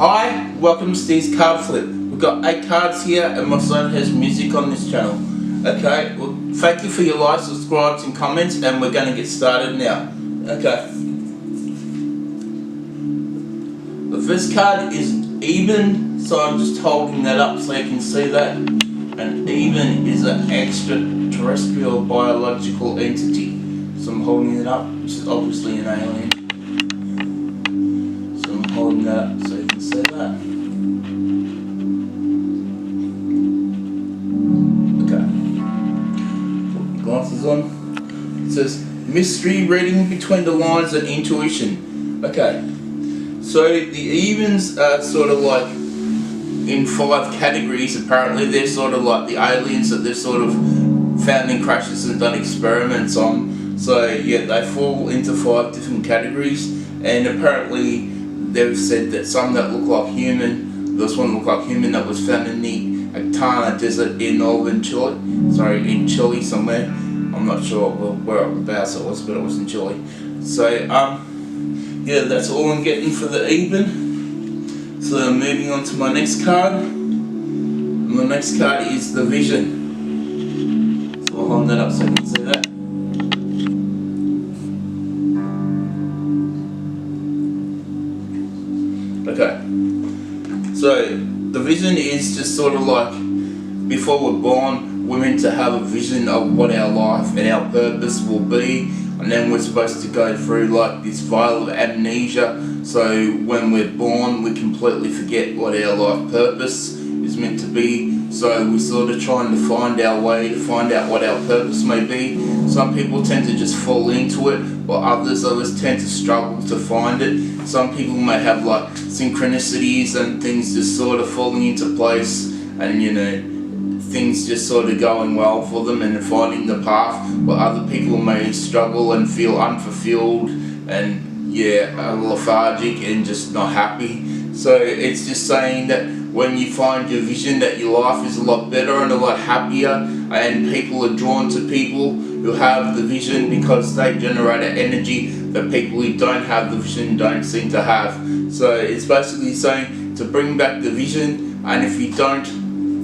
Hi, welcome to Steve's Card Flip. We've got 8 cards here and my son has music on this channel. Okay, well, thank you for your likes, subscribes and comments, and we're going to get started now. Okay. The first card is Eben, so I'm just holding that up so you can see that. And Eben is an extraterrestrial biological entity. So I'm holding it up, which is obviously an alien. So I'm holding that up so you can see that. Okay. Put your glasses on. It says mystery, reading between the lines and intuition. Okay. So the Ebens are sort of like in 5 categories. Apparently they're sort of like the aliens that they've sort of found in crashes and done experiments on. So yeah, they fall into 5 different categories, and apparently they've said that some that look like human. This one looked like human that was found in the Atacama Desert in northern Chile. Sorry, in Chile somewhere. I'm not sure whereabouts it was, but it was in Chile. So yeah, that's all I'm getting for the Eben. So I'm moving on to my next card. My next card is the Vision. So I'll hold that up so you can see that. Okay. So the vision is just sort of like, before we're born, we're meant to have a vision of what our life and our purpose will be. And then we're supposed to go through like this veil of amnesia, so when we're born we completely forget what our life purpose is meant to be. So we're sort of trying to find our way, to find out what our purpose may be. Some people tend to just fall into it, while others tend to struggle to find it. Some people may have like synchronicities and things just sort of falling into place, and you know, things just sort of going well for them and finding the path, while other people may struggle and feel unfulfilled and yeah, lethargic and just not happy. So it's just saying that when you find your vision, that your life is a lot better and a lot happier, and people are drawn to people who have the vision because they generate an energy that people who don't have the vision don't seem to have. So it's basically saying to bring back the vision, and if you don't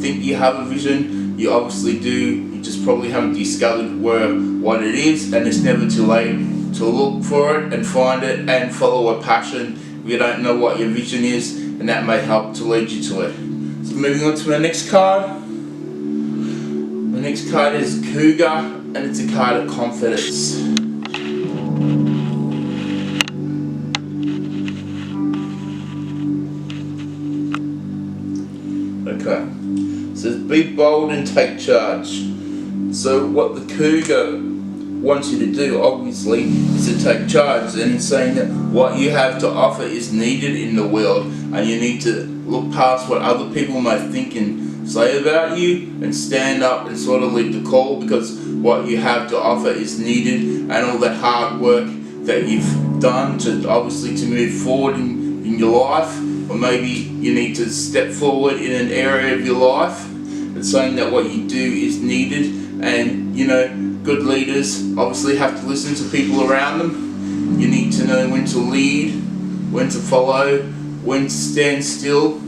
think you have a vision, you obviously do. You just probably haven't discovered what it is, and it's never too late to look for it and find it and follow a passion if you don't know what your vision is, and that may help to lead you to it. So moving on to my next card. My next card is Cougar, and it's a card of confidence. Okay. It says be bold and take charge. So what the Cougar wants you to do, obviously, is to take charge, and it's saying that what you have to offer is needed in the world, and you need to look past what other people may think and say about you and stand up and sort of lead the call, because what you have to offer is needed, and all that hard work that you've done to obviously to move forward in your life, or maybe you need to step forward in an area of your life. It's saying that what you do is needed, and you know, good leaders obviously have to listen to people around them. You need to know when to lead, when to follow, when to stand still,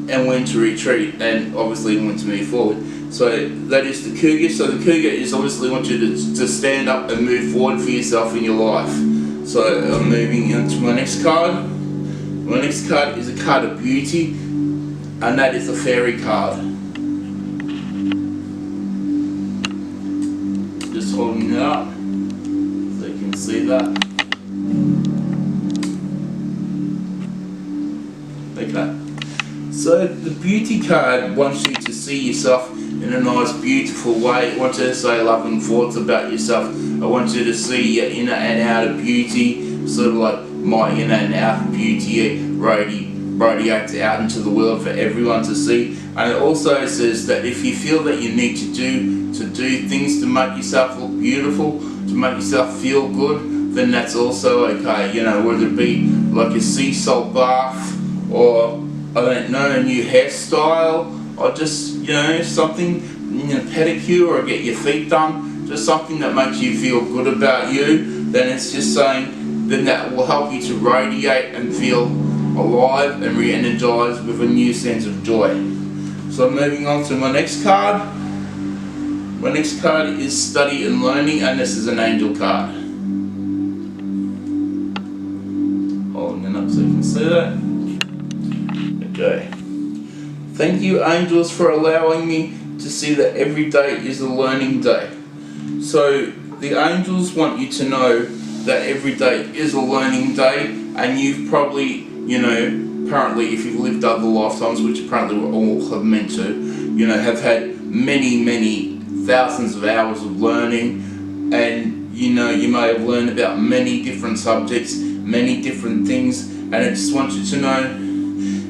and when to retreat, and obviously when to move forward. So that is the Cougar. So the Cougar is obviously want you to stand up and move forward for yourself in your life. So I'm moving on to my next card. My next card is a card of beauty, and that is a fairy card. Just holding it up so you can see that. Okay. So the beauty card wants you to see yourself in a nice, beautiful way. It wants you to say loving thoughts about yourself. I want you to see your inner and outer beauty, sort of like my inner and outer beauty radiates out into the world for everyone to see. And it also says that if you feel that you need to do things to make yourself look beautiful, to make yourself feel good, then that's also okay. You know, whether it be like a sea salt bath, or I don't know, a new hairstyle, or just, you know, something, you know, pedicure, or get your feet done, just something that makes you feel good about you, then it's just saying, then that will help you to radiate and feel alive and re-energized with a new sense of joy. So moving on to my next card. My next card is Study and Learning, and this is an angel card. Holding it up so you can see that. Okay. Thank you, angels, for allowing me to see that every day is a learning day. So the angels want you to know that every day is a learning day, and you've probably, apparently if you've lived other lifetimes, which apparently we all have meant to, have had many thousands of hours of learning, and you may have learned about many different subjects, many different things, and I just want you to know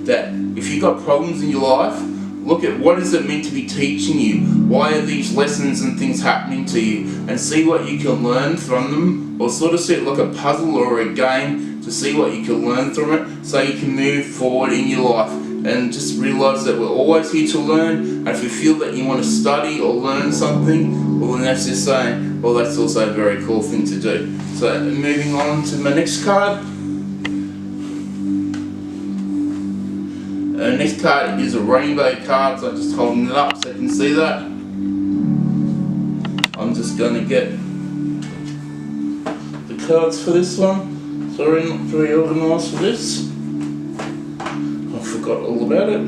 that if you've got problems in your life, look at what is it meant to be teaching you. Why are these lessons and things happening to you? And see what you can learn from them, or sort of see it like a puzzle or a game to see what you can learn from it so you can move forward in your life. And just realise that we're always here to learn, and if you feel that you want to study or learn something, well then that's just saying, well that's also a very cool thing to do. So moving on to my next card. Next card is a rainbow card, so I'm just holding it up so you can see that. I'm just going to get the cards for this one. Sorry, not very organised for this. I forgot all about it.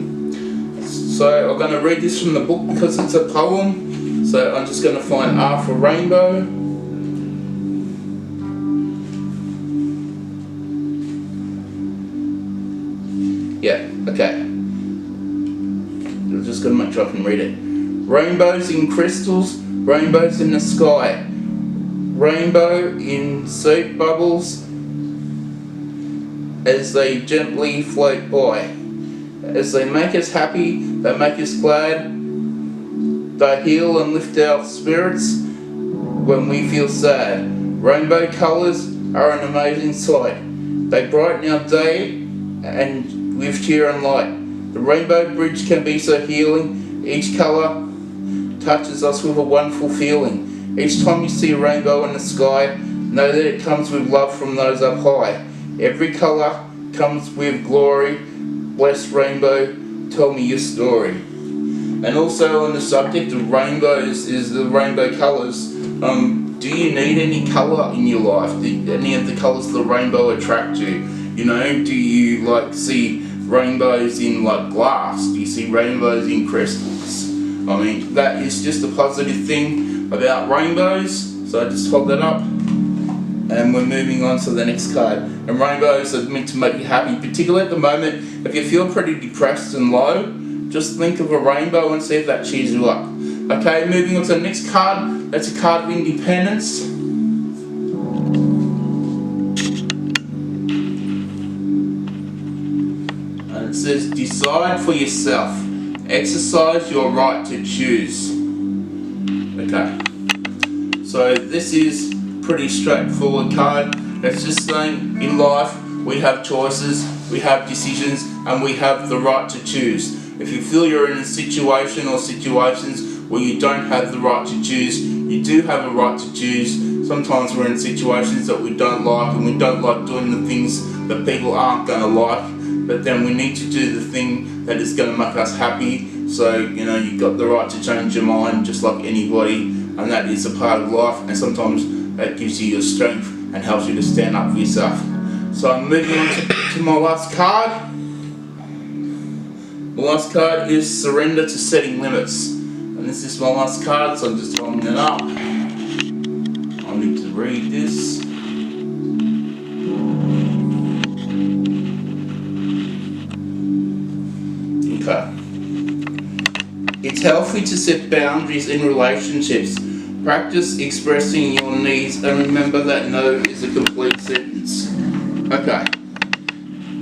So I'm going to read this from the book because it's a poem. So I'm just going to find R for rainbow. Yeah, okay. I'm just going to make sure I can read it. Rainbows in crystals, rainbows in the sky, rainbow in soap bubbles as they gently float by. As they make us happy, they make us glad, they heal and lift our spirits when we feel sad. Rainbow colours are an amazing sight. They brighten our day and with cheer and light. The rainbow bridge can be so healing. Each colour touches us with a wonderful feeling. Each time you see a rainbow in the sky, know that it comes with love from those up high. Every colour comes with glory. Blessed rainbow, tell me your story. And also on the subject of rainbows is the rainbow colours. Do you need any colour in your life? Do any of the colours of the rainbow attract you? Do you see rainbows in glass? Do you see rainbows in crystals? I mean, that is just a positive thing about rainbows. So I just hold that up. And we're moving on to the next card. And rainbows are meant to make you happy, particularly at the moment. If you feel pretty depressed and low, just think of a rainbow and see if that cheers you up. Okay, moving on to the next card. That's a card of independence. And it says, decide for yourself. Exercise your right to choose. Okay. So this is pretty straightforward card. It's just saying in life we have choices, we have decisions, and we have the right to choose. If you feel you're in a situation or situations where you don't have the right to choose, you do have a right to choose. Sometimes we're in situations that we don't like, and we don't like doing the things that people aren't going to like, but then we need to do the thing that is going to make us happy. So, you've got the right to change your mind just like anybody, and that is a part of life, and sometimes that gives you your strength and helps you to stand up for yourself. So I'm moving on to my last card. My last card is Surrender to Setting Limits. And this is my last card, so I'm just holding it up. I need to read this. Okay. It's healthy to set boundaries in relationships. Practice expressing your needs, and remember that no is a complete sentence. Okay.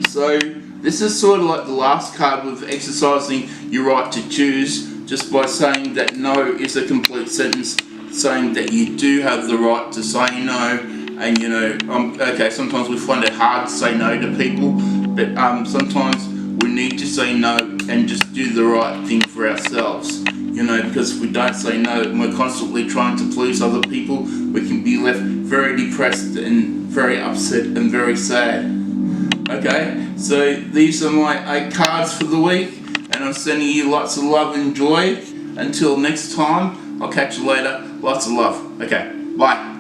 So this is sort of like the last card with exercising your right to choose, just by saying that no is a complete sentence, saying that you do have the right to say no. And okay, sometimes we find it hard to say no to people, but sometimes we need to say no and just do the right thing for ourselves. Because if we don't say no and we're constantly trying to please other people, we can be left very depressed and very upset and very sad. Okay, so these are my 8 cards for the week, and I'm sending you lots of love and joy. Until next time, I'll catch you later. Lots of love. Okay, bye.